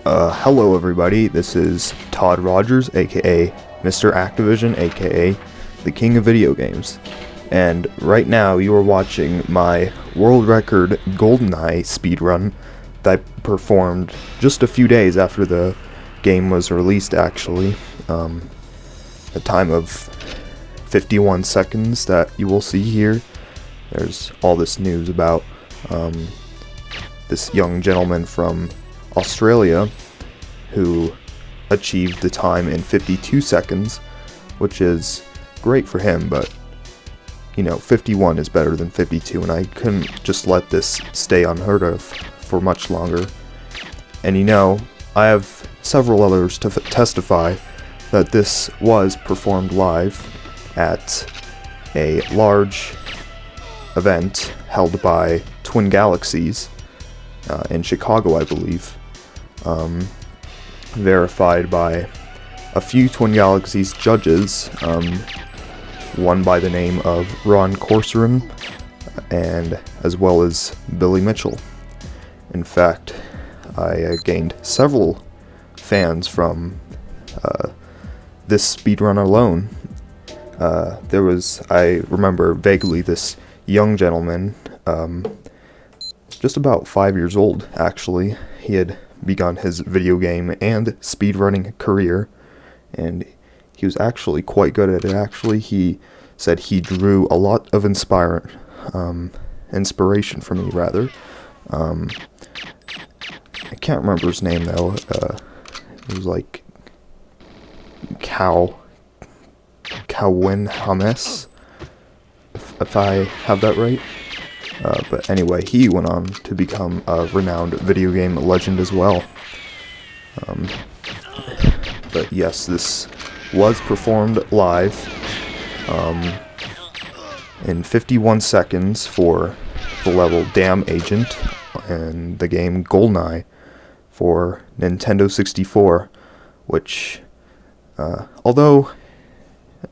Hello everybody, this is Todd Rogers, aka Mr. Activision, aka the King of Video Games. And right now you are watching my world record Goldeneye speedrun that I performed just a few days after the game was released, actually. A time of 51 seconds that you will see here. There's all this news about this young gentleman from Australia who achieved the time in 52 seconds, which is great for him, but 51 is better than 52, and I couldn't just let this stay unheard of for much longer. And I have several others to testify that this was performed live at a large event held by Twin Galaxies in Chicago, I believe, verified by a few Twin Galaxies judges, one by the name of Ron Corcoran, and as well as Billy Mitchell. In fact, I gained several fans from this speedrun alone. I remember vaguely this young gentleman, just about 5 years old, actually. He had begun his video game and speedrunning career, and he was actually quite good at it. Actually, he said he drew a lot of inspiration from me, rather. I can't remember his name, though. It was like Kawin Hames, if I have that right. But anyway, he went on to become a renowned video game legend as well. But yes, this was performed live in 51 seconds for the level Damn Agent and the game Goldeneye for Nintendo 64, which, although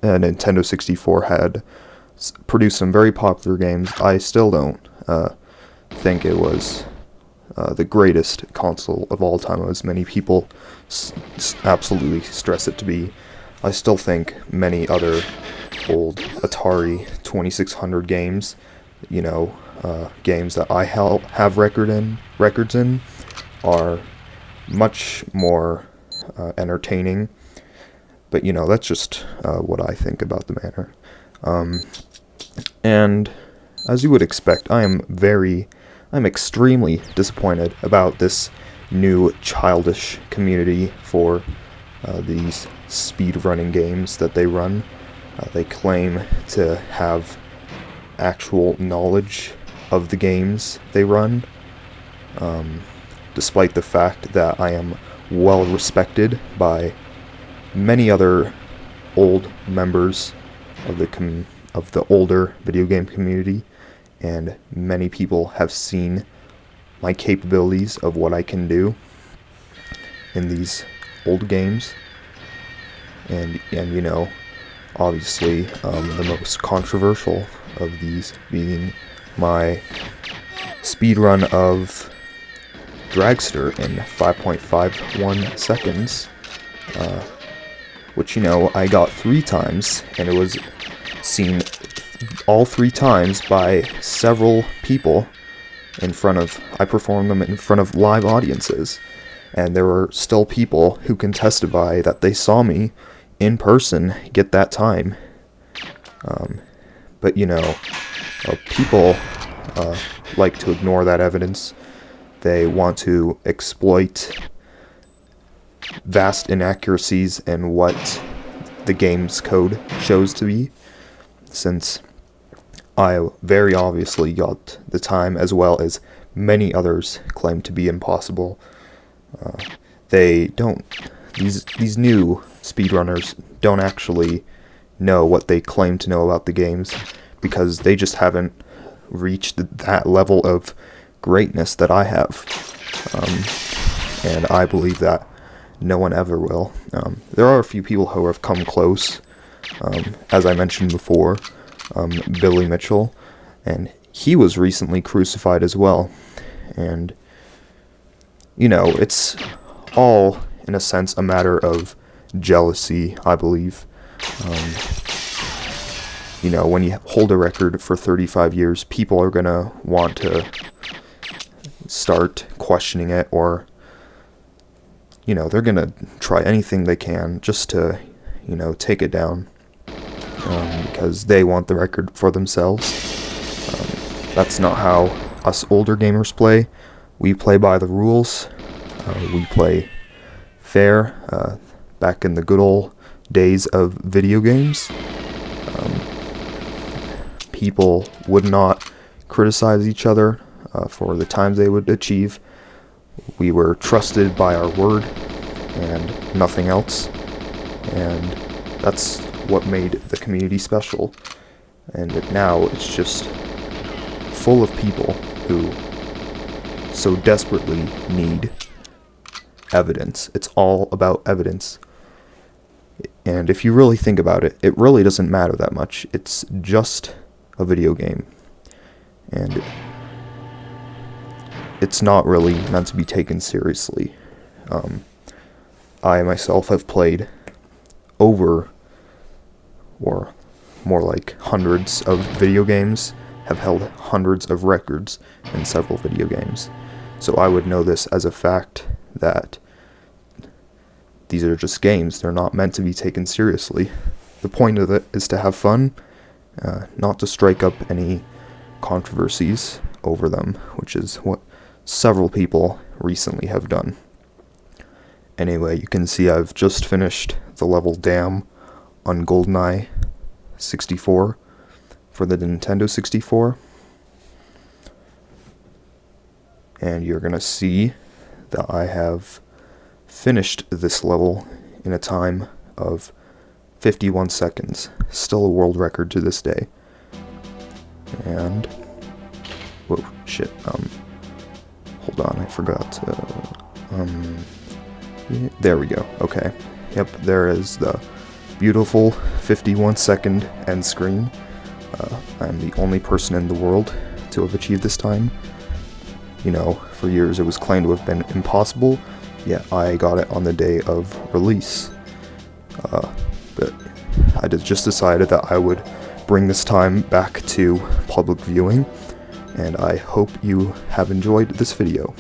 Nintendo 64 had produced some very popular games, I still don't think it was the greatest console of all time, as many people absolutely stress it to be. I still think many other old Atari 2600 games, games that I have records in, are much more entertaining. But that's just what I think about the matter. And as you would expect, I'm extremely disappointed about this new childish community for these speedrunning games that they run. They claim to have actual knowledge of the games they run, despite the fact that I am well respected by many other old members of the older video game community, and many people have seen my capabilities of what I can do in these old games. And obviously, the most controversial of these being my speedrun of Dragster in 5.51 seconds, which I got 3 times, and it was seen all 3 times by several people I performed them in front of live audiences, and there were still people who can testify that they saw me in person get that time. But people like to ignore that evidence. They want to exploit vast inaccuracies in what the game's code shows to be, since I very obviously got the time, as well as many others claim to be impossible. These new speedrunners don't actually know what they claim to know about the games, because they just haven't reached that level of greatness that I have. And I believe that no one ever will. There are a few people who have come close, as I mentioned before, Billy Mitchell, and he was recently crucified as well. And it's all, in a sense, a matter of jealousy, I believe. You know, when you hold a record for 35 years, people are gonna want to start questioning it, or, you know, they're gonna try anything they can just to, you know, take it down, because they want the record for themselves. That's not how us older gamers play. We play by the rules. We play fair. Back in the good old days of video games, people would not criticize each other for the times they would achieve. We were trusted by our word and nothing else, and that's what made the community special. And now it's just full of people who so desperately need evidence. It's all about evidence. And if you really think about it, it really doesn't matter that much. It's just a video game. And it's not really meant to be taken seriously. I myself have played over, or more like hundreds of video games, have held hundreds of records in several video games. So I would know this as a fact that these are just games. They're not meant to be taken seriously. The point of it is to have fun, not to strike up any controversies over them, which is what several people recently have done. Anyway, you can see I've just finished the level Damn on Goldeneye 64 for the Nintendo 64. And you're gonna see that I have finished this level in a time of 51 seconds. Still a world record to this day. And whoa, shit. Hold on, I forgot to, there we go. Okay. Yep, there is the beautiful 51-second end screen. I'm the only person in the world to have achieved this time. You know, for years it was claimed to have been impossible, yet I got it on the day of release. But I just decided that I would bring this time back to public viewing, and I hope you have enjoyed this video.